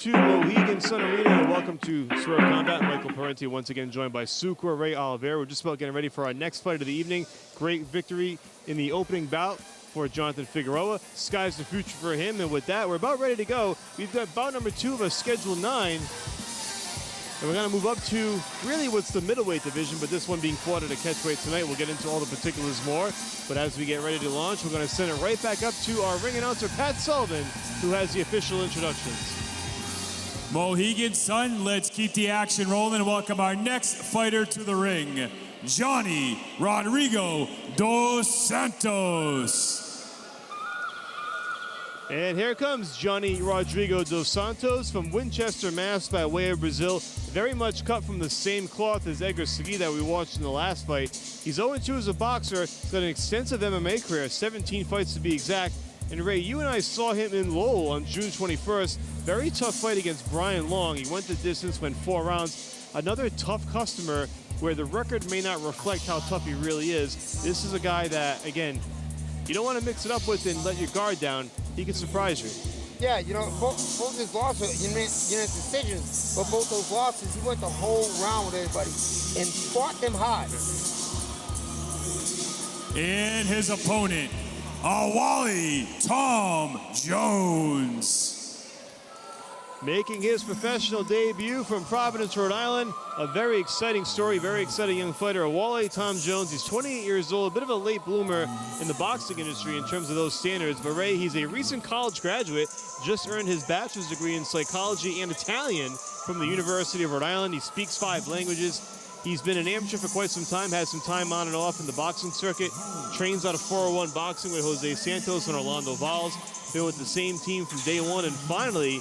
to Mohegan Sun Arena, and welcome to Swerve Combat. Michael Parenti once again joined by Sucre Ray Oliveira. We're just about getting ready for our next fight of the evening. Great victory in the opening bout for Jonathan Figueroa. Sky's the future for him, and with that, we're about ready to go. We've got bout number 2 of a Schedule 9. And we're going to move up to really what's the middleweight division, but this one being fought at a catchweight tonight. We'll get into all the particulars more. But as we get ready to launch, we're going to send it right back up to our ring announcer, Pat Sullivan, who has the official introductions. Mohegan Sun, let's keep the action rolling and welcome our next fighter to the ring, Jhonny Rodrigo dos Santos. And here comes Jhonny Rodrigo dos Santos from Winchester, Mass. by way of Brazil. Very much cut from the same cloth as Edgar Segui that we watched in the last fight. He's 0-2 as a boxer. He's got an extensive MMA career, 17 fights to be exact. And Ray, you and I saw him in Lowell on June 21st. Very tough fight against Brian Long. He went the distance, went 4 rounds. Another tough customer where the record may not reflect how tough he really is. This is a guy that, again, you don't want to mix it up with and let your guard down. He can surprise you. Yeah, you know, both his losses, he made decisions, but both those losses, he went the whole round with everybody and fought them hard. And his opponent, Awoyole Tom Jones. Making his professional debut from Providence, Rhode Island. A very exciting story, very exciting young fighter. Awoyole Tom Jones, he's 28 years old, a bit of a late bloomer in the boxing industry in terms of those standards. But Ray, he's a recent college graduate, just earned his bachelor's degree in psychology and Italian from the University of Rhode Island. He speaks 5 languages. He's been an amateur for quite some time, has some time on and off in the boxing circuit, trains out of 401 Boxing with Jose Santos and Orlando Valls, been with the same team from day one, and finally,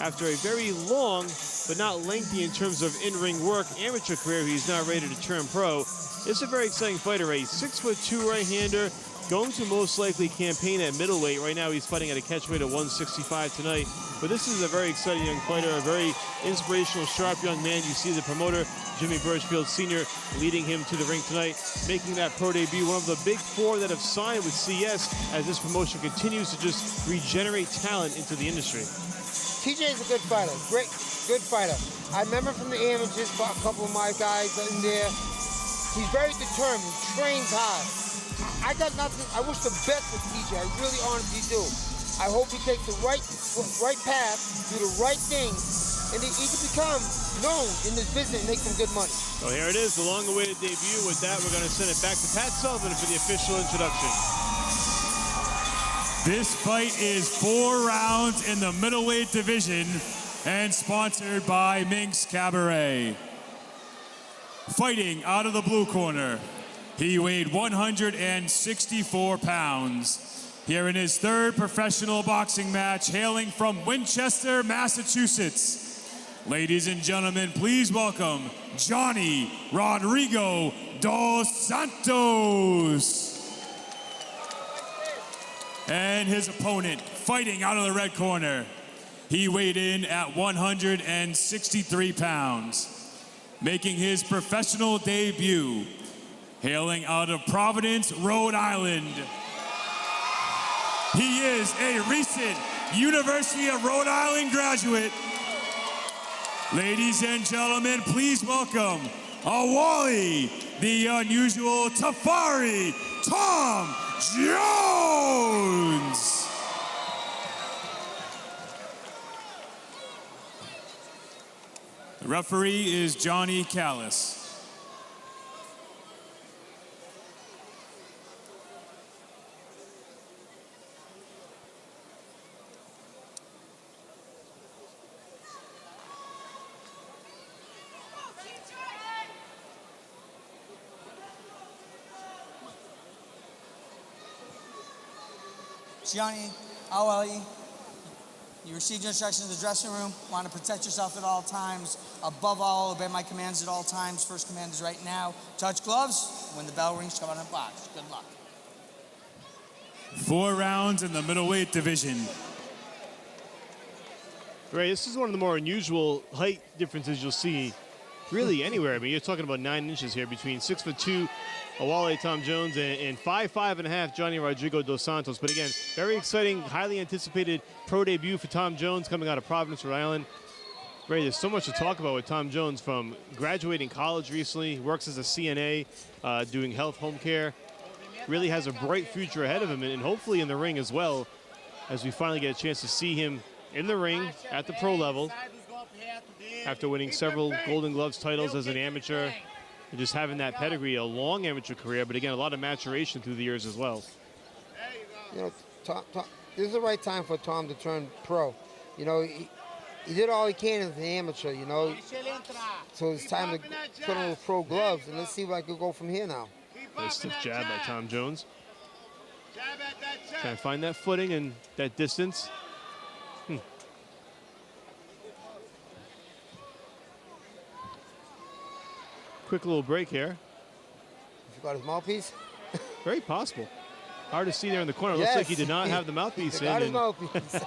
after a very long, but not lengthy in terms of in-ring work, amateur career, he's now ready to turn pro. It's a very exciting fighter, a 6'2" right-hander, going to most likely campaign at middleweight. Right now he's fighting at a catchweight at 165 tonight. But this is a very exciting young fighter, a very inspirational, sharp young man. You see the promoter, Jimmy Birchfield Sr., leading him to the ring tonight, making that pro debut. One of the big 4 that have signed with CES as this promotion continues to just regenerate talent into the industry. TJ's a good fighter, great, good fighter. I remember from the amateurs, a couple of my guys in there. He's very determined, trains hard. I got nothing, I wish the best for TJ, I really honestly do. I hope he takes the right path, do the right things, and he can become known in this business and make some good money. Well, here it is, the long-awaited debut. With that, we're going to send it back to Pat Sullivan for the official introduction. This fight is 4 rounds in the middleweight division and sponsored by Minx Cabaret. Fighting out of the blue corner, he weighed 164 pounds. Here in his 3rd professional boxing match, hailing from Winchester, Massachusetts. Ladies and gentlemen, please welcome Jhonny Rodrigo dos Santos. And his opponent, fighting out of the red corner. He weighed in at 163 pounds. Making his professional debut, hailing out of Providence, Rhode Island. He is a recent University of Rhode Island graduate. Ladies and gentlemen, please welcome Awoyole, the unusual Tafari, Tom Jones. The referee is Johnny Callis. Jhonny, Awoyole, you received your instructions in the dressing room. Want to protect yourself at all times. Above all, obey my commands at all times. First command is right now. Touch gloves. When the bell rings, come out and box. Good luck. 4 rounds in the middleweight division. Ray, this is one of the more unusual height differences you'll see really anywhere. I mean, you're talking about 9 inches here between 6'2" Awoyole Tom Jones and 5'5.5" Jhonny Rodrigo dos Santos. But again, very exciting, highly anticipated pro debut for Tom Jones coming out of Providence, Rhode Island. Ray, there's so much to talk about with Tom Jones, from graduating college recently, works as a CNA, doing health home care. Really has a bright future ahead of him, and hopefully in the ring as well, as we finally get a chance to see him in the ring at the pro level after winning several Golden Gloves titles as an amateur and just having that pedigree, a long amateur career, but again, a lot of maturation through the years as well. You know, Tom, this is the right time for Tom to turn pro. You know, he did all he can as an amateur, you know, so it's time to put on the pro gloves, and let's see where I could go from here now. Nice stiff jab by Tom Jones. Trying to find that footing and that distance. Quick little break here. You got his mouthpiece? Very possible. Hard to see there in the corner. Looks Yes. like he did not have the mouthpiece in. Got his and mouthpiece.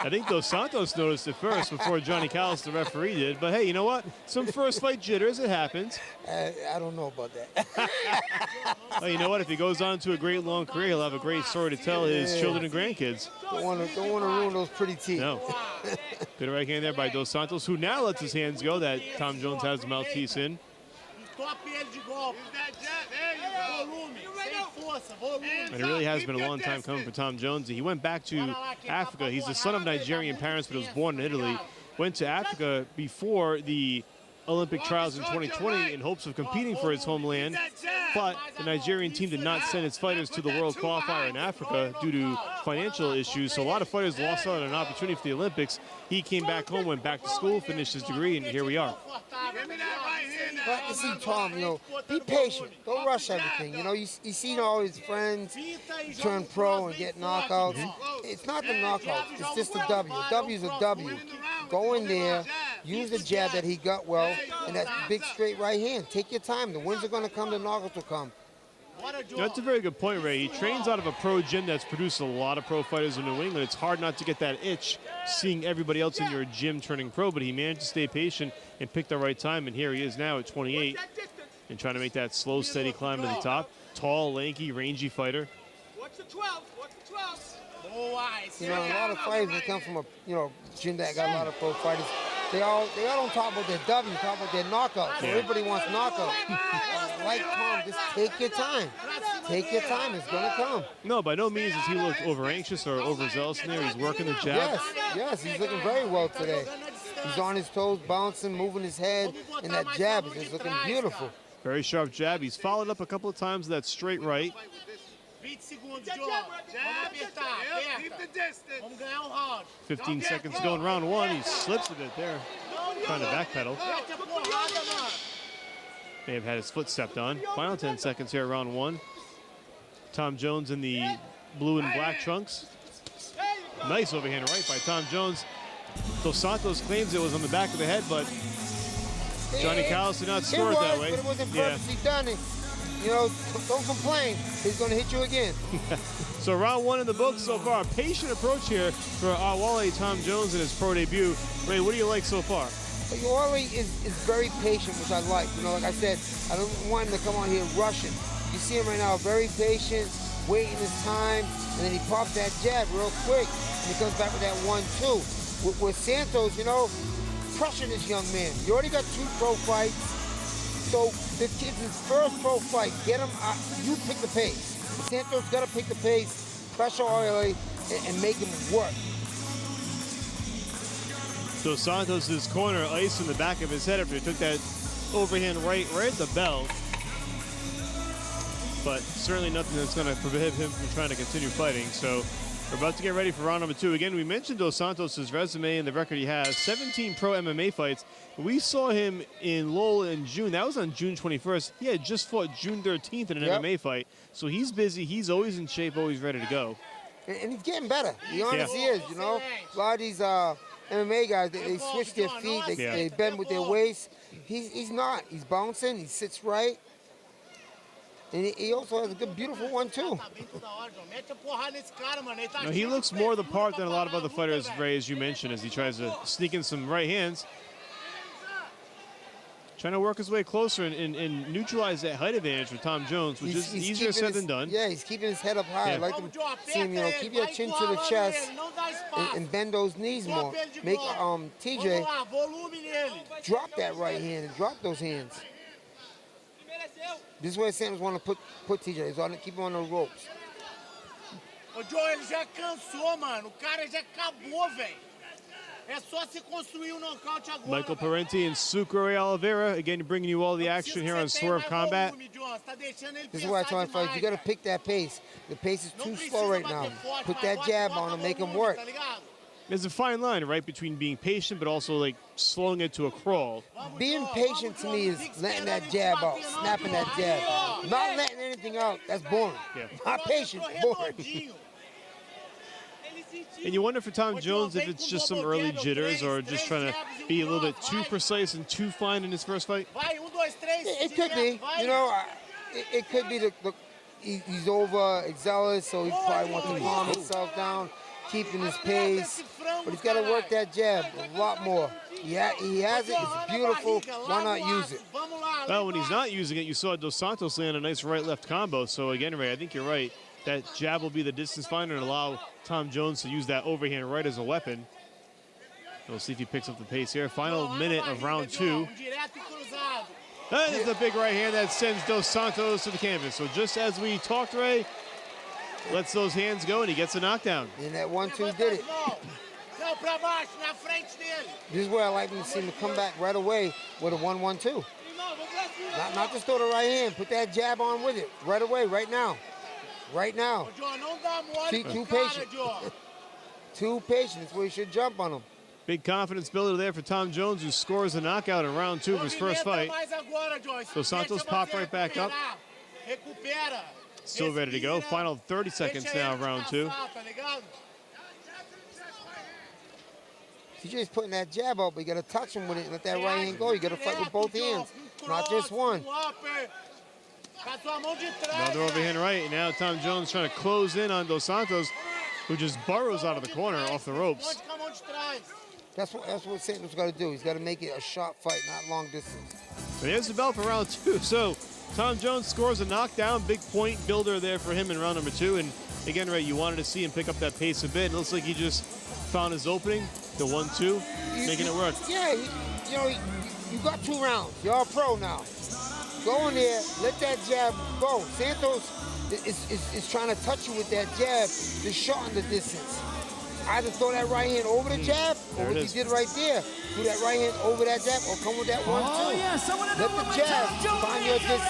I think Dos Santos noticed it first before Jhonny Callis, the referee, did. But hey, you know what? Some first fight jitters, it happens. I don't know about that. Well, you know what? If he goes on to a great long career, he'll have a great story to tell his children and grandkids. Don't want to ruin those pretty teeth. No. Good right hand there by Dos Santos, who now lets his hands go that Tom Jones has the mouthpiece in. And it really has been a long time coming for Tom Jones. He went back to Africa. He's the son of Nigerian parents, but was born in Italy. Went to Africa before the Olympic trials in 2020 in hopes of competing for his homeland. But the Nigerian team did not send its fighters to the World Qualifier in Africa due to financial issues. So a lot of fighters lost out on an opportunity for the Olympics. He came back home, went back to school, finished his degree, and here we are. But you see, Tom, you know, be patient. Don't rush everything. You know, you see all his friends turn pro and get knockouts. It's not the knockout. It's just a W. A W's a W. Go in there, use the jab that he got well, and that big straight right hand. Take your time. The wins are going to come. The knockouts will come. That's a very good point, Ray. He trains out of a pro gym that's produced a lot of pro fighters in New England. It's hard not to get that itch seeing everybody else in your gym turning pro, but he managed to stay patient and pick the right time, and here he is now at 28 and trying to make that slow, steady climb to the top. Tall, lanky, rangy fighter. Watch the 12. Watch the 12. You know, a lot of fighters that come from a gym that got a lot of pro fighters. They all don't talk about their W, talk about their knockouts. So everybody wants knockouts. Like Tom, just take your time. Take your time. It's gonna come. No, by no means does he look over anxious or overzealous in there. He's working the jab. Yes, he's looking very well today. He's on his toes, bouncing, moving his head, and that jab is just looking beautiful. Very sharp jab. He's followed up a couple of times with that straight right. 15 seconds to go in round one. He slips a bit there, trying to backpedal. May have had his foot stepped on. Final 10 seconds here, round one. Tom Jones in the blue and black trunks. Nice overhand right by Tom Jones. Dos Santos claims it was on the back of the head, but Jhonny Callis did not score it that way. But it wasn't purposely done. You know, don't complain. He's going to hit you again. So round one in the books so far. Patient approach here for Awoyole Tom Jones in his pro debut. Ray, what do you like so far? Awoyole is very patient, which I like. You know, like I said, I don't want him to come on here rushing. You see him right now, very patient, waiting his time, and then he pops that jab real quick, and he comes back with that 1-2. With Santos, you know, crushing this young man. You already got 2 pro fights, so the kid's his first pro fight. Get him, you pick the pace. Santos got to pick the pace, pressure Awoyole, and make him work. So Santos' corner ice in the back of his head after he took that overhand right at the bell. But certainly nothing that's going to prohibit him from trying to continue fighting. So we're about to get ready for round number 2. Again, we mentioned Dos Santos' resume and the record he has. 17 pro MMA fights. We saw him in Lowell in June. That was on June 21st. He had just fought June 13th in an MMA fight. So he's busy. He's always in shape, always ready to go. And he's getting better. He honestly is, you know. A lot of these MMA guys, they switch their feet. They bend with their waist. He's not. He's bouncing. He sits right. And he also has a good, beautiful one, too. Now, he looks more the part than a lot of other fighters, Ray, as you mentioned, as he tries to sneak in some right hands. Trying to work his way closer and neutralize that height advantage for Tom Jones, which is easier said than done. Yeah, he's keeping his head up high. Yeah. I like to see him, keep your chin to the chest and bend those knees more. Make TJ drop that right hand and drop those hands. This is where Santos want to put TJ. He's on to keep him on the ropes. Ô, Joe, ele já cansou, mano. O cara já acabou, velho. É só se construir nocaute agora. Michael Parenti and Sucre Oliveira, again, bringing you all the action here on Swerve Combat. This is why I tell my fighters, you got to pick that pace. The pace is too slow right now. Put that jab on and make him work. There's a fine line, right, between being patient but also, like, slowing it to a crawl. Being patient to me is letting that jab out, snapping that jab. Not letting anything out, that's boring. Yeah. Not patient, boring. And you wonder for Tom Jones if it's just some early jitters or just trying to be a little bit too precise and too fine in his first fight. It could be, it could be he's over zealous, so he probably wants to calm himself down, keeping his pace. But he's got to work that jab a lot more. He has it, it's beautiful, why not use it? Well, when he's not using it, you saw Dos Santos land a nice right-left combo. So again, Ray, I think you're right. That jab will be the distance finder and allow Tom Jones to use that overhand right as a weapon. We'll see if he picks up the pace here. Final minute of round 2. That is a big right hand that sends Dos Santos to the canvas. So just as we talked, Ray, lets those hands go and he gets a knockdown. And that 1-2 did it. This is where I like to see him come back right away with a 1-1-2. Not just throw the right hand. Put that jab on with it right away, right now. Right now. Too patient. Too patient. That's where you should jump on him. Big confidence builder there for Tom Jones, who scores a knockout in round 2 of his first fight. So Santos popped right back up. Still ready to go. Final 30 seconds now, round 2. TJ's putting that jab up, but you got to touch him with it and let that right hand go. You got to fight with both hands, not just one. Another overhand right. And now Tom Jones trying to close in on Dos Santos, who just burrows out of the corner off the ropes. That's what Santos got to do. He's got to make it a short fight, not long distance. And there's the bell for round 2. So Tom Jones scores a knockdown. Big point builder there for him in round number 2. And again, Ray, you wanted to see him pick up that pace a bit. It looks like he just found his opening, the 1-2, making it work. Yeah, you got 2 rounds. You're all pro now. Go in there, let that jab go. Santos is trying to touch you with that jab to shorten the distance. Either throw that right hand over the jab, or what he did right there, do that right hand over that jab, or come with that 1-2. Let the jab find your distance.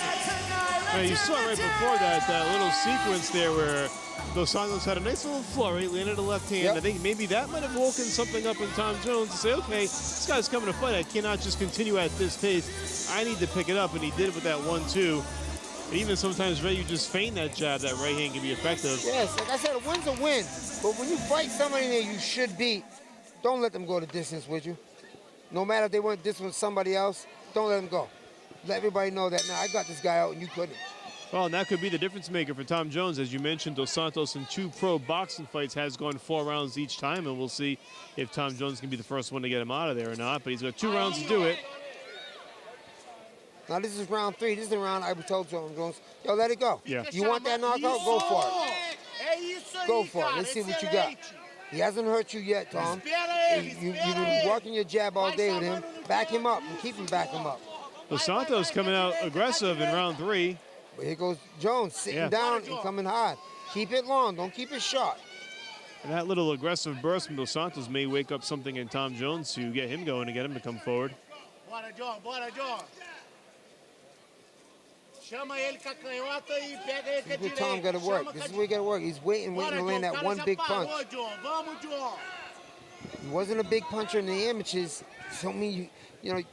Yeah, you saw right before that little sequence there where Dos Santos had a nice little flurry, landed a left hand. Yep. I think maybe that might have woken something up in Tom Jones to say, okay, this guy's coming to fight. I cannot just continue at this pace. I need to pick it up, and he did it with that 1-2. And even sometimes, Ray, you just feint that jab, that right hand can be effective. Yes, like I said, a win's a win. But when you fight somebody that you should beat, don't let them go the distance with you. No matter if they went distance with somebody else, don't let them go. Let everybody know that, now I got this guy out and you couldn't. Well, and that could be the difference maker for Tom Jones. As you mentioned, Dos Santos in 2 pro boxing fights has gone 4 rounds each time, and we'll see if Tom Jones can be the first one to get him out of there or not. But he's got 2 rounds to do it. Now this is round 3. This is the round I told Tom Jones, yo, let it go. Yeah. You want that knockout? Go for it. Go for it. Let's see what you got. He hasn't hurt you yet, Tom. You've been working your jab all day with him. Back him up and keep him back him up. Dos Santos coming out aggressive in round 3. But here goes Jones sitting down and coming hard. Keep it long. Don't keep it short. And that little aggressive burst from Dos Santos may wake up something in Tom Jones to get him going and get him to come forward. Bora, John. Bora, John. Chama ele com a canhota e pega ele com a direita. This is where Tom got to work. This is where he got to work. He's waiting to land that one big punch. Vamos, John. He wasn't a big puncher in the amateurs. So mean you're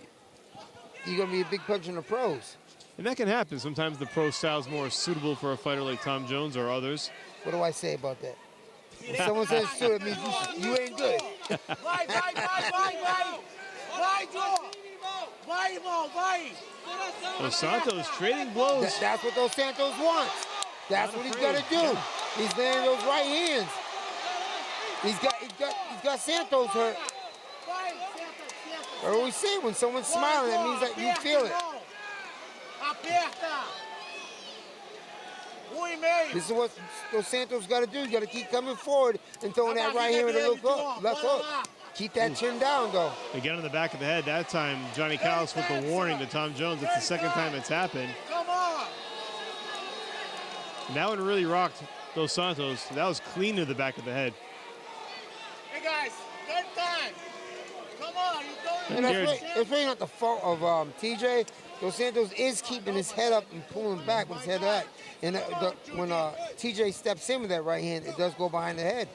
gonna be a big puncher in the pros. And that can happen. Sometimes the pro style is more suitable for a fighter like Tom Jones or others. What do I say about that? When someone says it's suitable, it means you ain't good. Vai, John. Vai, irmão, vai. Dos Santos trading blows. That's what Dos Santos wants. That's what he's got to do. He's landing those right hands. He's got Santos hurt. I always say when someone's smiling, that means that you feel it. Aperta. 1,5. This is what Dos Santos got to do. You got to keep coming forward and throwing that right hand with a little hook, left hook. Keep that chin down, though. Again on the back of the head. That time, Jhonny Callis with the warning to Tom Jones. It's the second time it's happened. Come on. And that one really rocked Dos Santos. That was clean to the back of the head. Hey, guys. Third time. Come on. You don't And that's really not the fault of TJ. Dos Santos is keeping his head up and pulling back with his head back. And when TJ steps in with that right hand, it does go behind the head.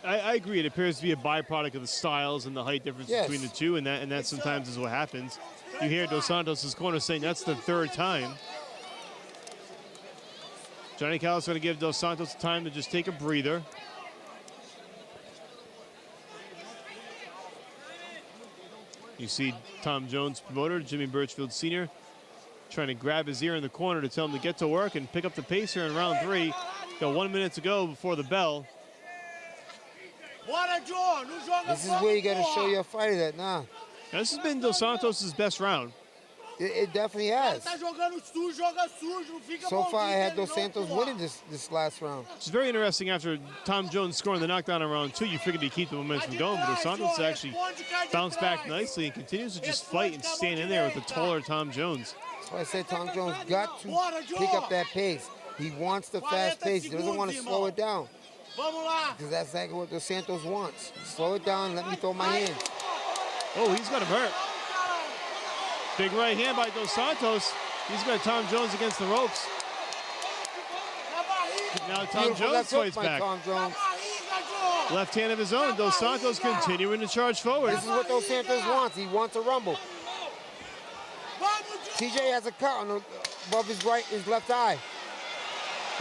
I agree. It appears to be a byproduct of the styles and the height difference between the two, and that sometimes is what happens. You hear Dos Santos' corner saying that's the third time. Jhonny Callis going to give Dos Santos time to just take a breather. You see Tom Jones' promoter, Jimmy Birchfield Sr., trying to grab his ear in the corner to tell him to get to work and pick up the pace here in round 3. Got 1 minute to go before the bell. This is where you got to show your fighter that, Now, this has been Dos Santos' best round. It definitely has. So far, I had Dos Santos winning this last round. It's very interesting after Tom Jones scoring the knockdown in round 2. You figured he'd keep the momentum going, but Dos Santos actually bounced back nicely and continues to just fight and stand in there with the taller Tom Jones. That's why I said Tom Jones got to pick up that pace. He wants the fast pace. He doesn't want to slow it down. Because that's exactly what Dos Santos wants. Slow it down, let me throw my hands. Oh, he's got him hurt. Big right hand by Dos Santos. He's got Tom Jones against the ropes. Now Tom Jones fights back. Tom Jones. Left hand of his own. Dos Santos continuing to charge forward. This is what Dos Santos wants. He wants a rumble. TJ has a cut above his left eye.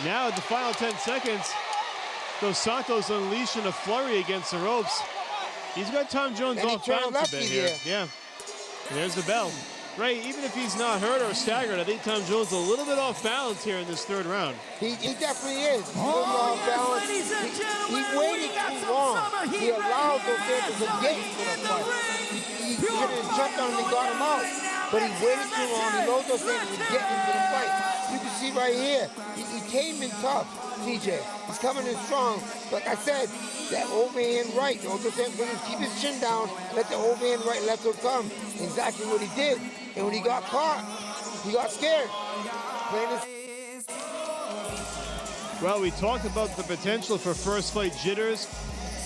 Now at the final 10 seconds, Dos Santos unleashing a flurry against the ropes. He's got Tom Jones And off balance a bit here. Yeah. And there's the bell. Ray, even if he's not hurt or staggered, I think Tom Jones is a little bit off balance here in this third round. He definitely is. He's a little off balance. He waited too long. He allowed Dos Santos to get into the fight. He could have jumped on him and got him out. But he waited too long. He allowed Dos Santos to get into the fight. You can see right here, he came in tough, TJ. He's coming in strong. Like I said, that overhand right, Dos Santos keep his chin down, let the overhand right left hook come. Exactly what he did. And when he got caught, he got scared. Well, we talked about the potential for first fight jitters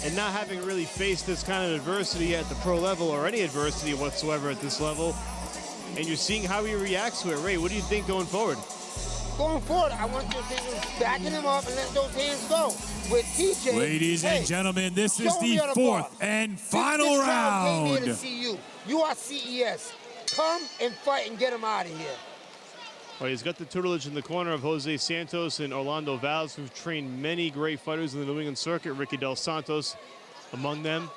and not having really faced this kind of adversity at the pro level or any adversity whatsoever at this level. And you're seeing how he reacts to it. Ray, what do you think going forward? Going forward, I want Dos Santos backing him up and let those hands go. With TJ. Ladies and gentlemen, this is the fourth and final round. Came here to see you. You are CES. Come and fight and get him out of here. Well, he's got the tutelage in the corner of Jose Santos and Orlando Valls, who've trained many great fighters in the New England circuit. Ricky Del Santos among them.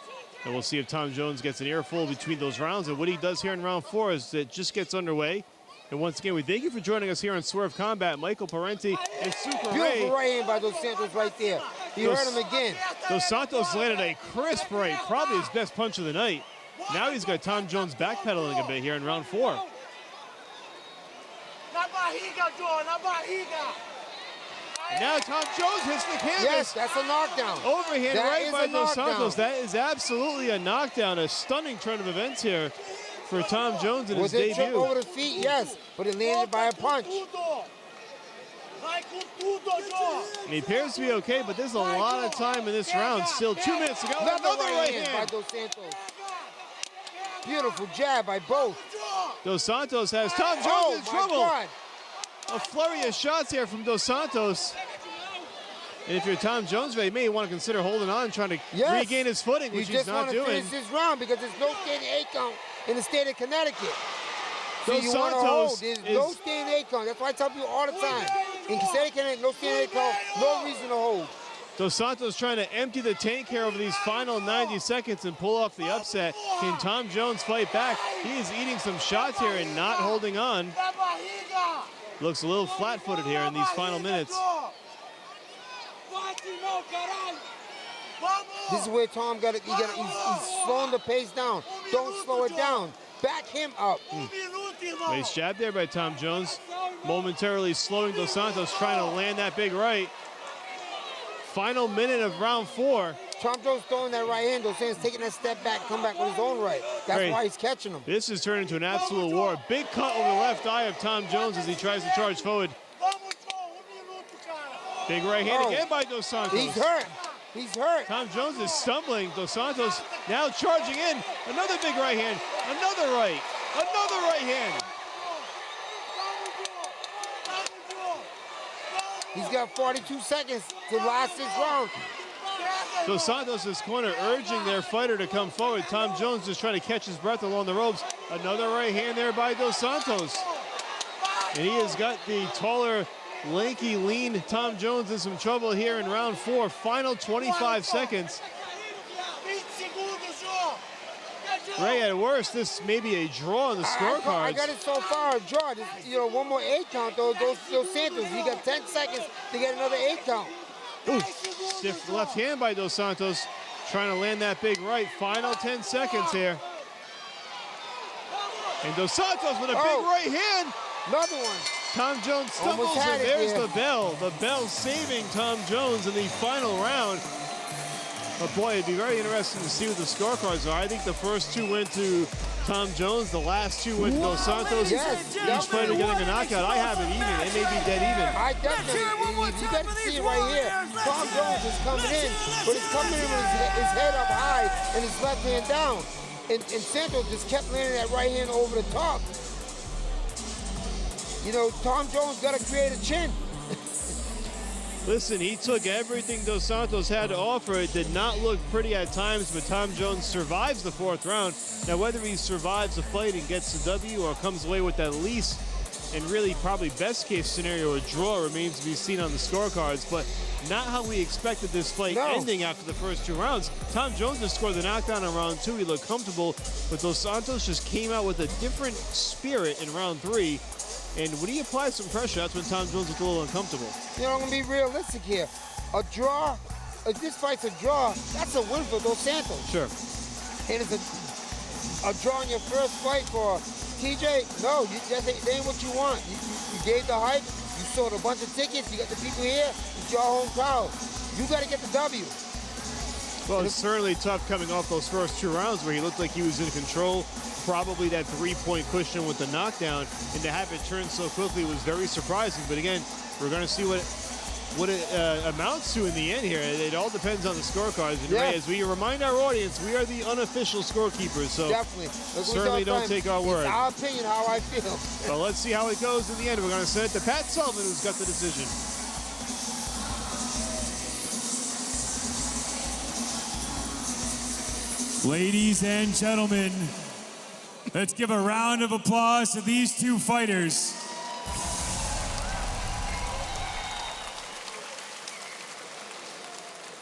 And we'll see if Tom Jones gets an earful between those rounds. And what he does here in round 4 is it just gets underway. And once again, we thank you for joining us here on Swerve Combat. Michael Parenti and Super Ray. Beautiful right hand by Dos Santos right there. He hurt him again. Dos Santos landed a crisp right, probably his best punch of the night. Now he's got Tom Jones backpedaling a bit here in round 4. Now Tom Jones hits the canvas. Yes, that's a knockdown. Overhand that right by Dos Santos. Knockdown. That is absolutely a knockdown. A stunning turn of events here for Tom Jones in his debut. Was it trip over the feet? Yes, but it landed by a punch. And he appears to be okay, but there's a lot of time in this round. Still 2 minutes to go. Another right hand by Dos Santos. Beautiful jab by both. Dos Santos has Tom Jones in trouble. God. A flurry of shots here from Dos Santos. And if you're Tom Jones, you may want to consider holding on, trying to regain his footing, which he's not doing. You just want to finish this round because there's no standing 8 count in the state of Connecticut. So Dos you want to Santos hold. There's no standing 8 count. That's why I tell people all the time. In the state of Connecticut, no standing 8 count, no reason to hold. Dos Santos trying to empty the tank here over these final 90 seconds and pull off the upset. Can Tom Jones fight back? He is eating some shots here and not holding on. Looks a little flat-footed here in these final minutes. This is where Tom he's slowing the pace down. Don't slow it down. Back him up. Nice jab there by Tom Jones. Momentarily slowing Dos Santos, trying to land that big right. Final minute of round 4. Tom Jones throwing that right hand. Dos Santos taking that step back, come back with his own right. That's why he's catching him. This has turned into an absolute war. Big cut over the left eye of Tom Jones as he tries to charge forward. Big right hand again by Dos Santos. He's hurt. He's hurt. Tom Jones is stumbling. Dos Santos now charging in. Another big right hand. Another right. Another right hand. He's got 42 seconds to last this round. Dos Santos' corner urging their fighter to come forward. Tom Jones just trying to catch his breath along the ropes. Another right hand there by Dos Santos. And he has got the taller, lanky, lean Tom Jones in some trouble here in round 4. Final 25 seconds. Ray, at worst, this may be a draw on the scorecards. I got it so far, a draw. Just, one more 8 count, though. Dos Santos, he got 10 seconds to get another 8 count. Ooh, stiff left hand by Dos Santos, trying to land that big right. Final 10 seconds here. And Dos Santos with a big right hand. Another one. Tom Jones stumbles, and there's the bell. The bell saving Tom Jones in the final round. But boy, it'd be very interesting to see what the scorecards are. I think the first 2 went to Tom Jones. The last 2 went to Dos Santos. Yes. Each fighter getting a knockout. I have it even. It may be dead even. I definitely. You got to see it right here. Tom Jones is coming in, but he's coming in with his head up high and his left hand down. And Santos just kept landing that right hand over the top. Tom Jones got to create a chin. Listen, he took everything Dos Santos had to offer. It did not look pretty at times, but Tom Jones survives the 4th round. Now, whether he survives the fight and gets the W or comes away with at least, and really probably best case scenario, a draw remains to be seen on the scorecards, but not how we expected this fight ending after the first 2 rounds. Tom Jones just scored the knockdown in round 2. He looked comfortable, but Dos Santos just came out with a different spirit in round 3. And when he applied some pressure, that's when Tom Jones looked a little uncomfortable. I'm going to be realistic here. A draw, if this fight's a draw, that's a win for Dos Santos. Sure. And it's a draw in your first fight for TJ. No, that ain't what you want. You gave the hype. You sold a bunch of tickets. You got the people here. It's your home crowd. You got to get the W. Well, it's certainly tough coming off those first 2 rounds where he looked like he was in control. Probably that 3-point cushion with the knockdown, and to have it turn so quickly was very surprising. But again, we're going to see what it amounts to in the end here. It all depends on the scorecards. And Ray, as we remind our audience, we are the unofficial scorekeepers, so definitely certainly don't take our word. It's our opinion, how I feel. But let's see how it goes in the end. We're going to send it to Pat Sullivan, who's got the decision. Ladies and gentlemen, let's give a round of applause to these 2 fighters.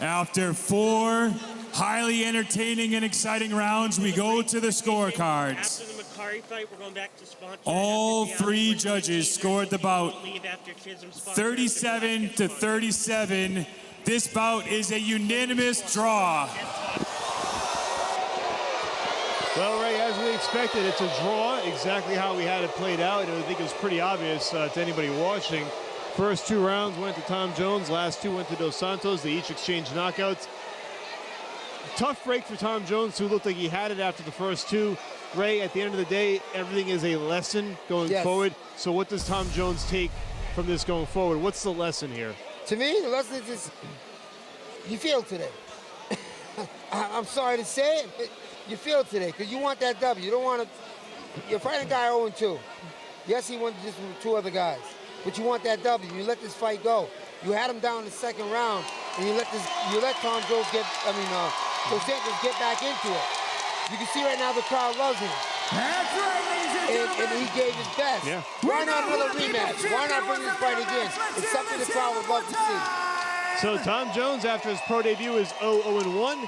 After 4 highly entertaining and exciting rounds, we go to the scorecards. After the Makari fight, we're going back to sponsor. All 3 judges scored the bout 37 to 37. This bout is a unanimous draw. Well, Ray, as we expected, it's a draw, exactly how we had it played out. And I think it was pretty obvious to anybody watching. First 2 rounds went to Tom Jones, last 2 went to Dos Santos. They each exchanged knockouts. Tough break for Tom Jones, who looked like he had it after the first 2. Ray, at the end of the day, everything is a lesson going forward. So what does Tom Jones take from this going forward? What's the lesson here? To me, the lesson is you failed today. I'm sorry to say it, but you failed today because you want that W. You don't want to. You're fighting a guy 0-2. Yes, he won just with 2 other guys, but you want that W. You let this fight go. You had him down in the 2nd round, and you let Tom Jones Dos Santos get back into it. You can see right now the crowd loves him. That's right, ladies and gentlemen. And he gave his best. Yeah. Why not another rematch? Why not bring this fight again? It's something the crowd would love to see. So Tom Jones, after his pro debut, is 0-1.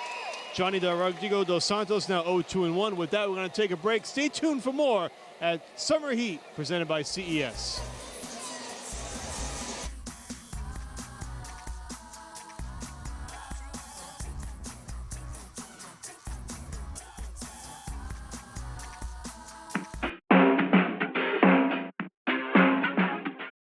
Jhonny Rodrigo Dos Santos now 0-2-1. With that, we're going to take a break. Stay tuned for more at Summer Heat, presented by CES.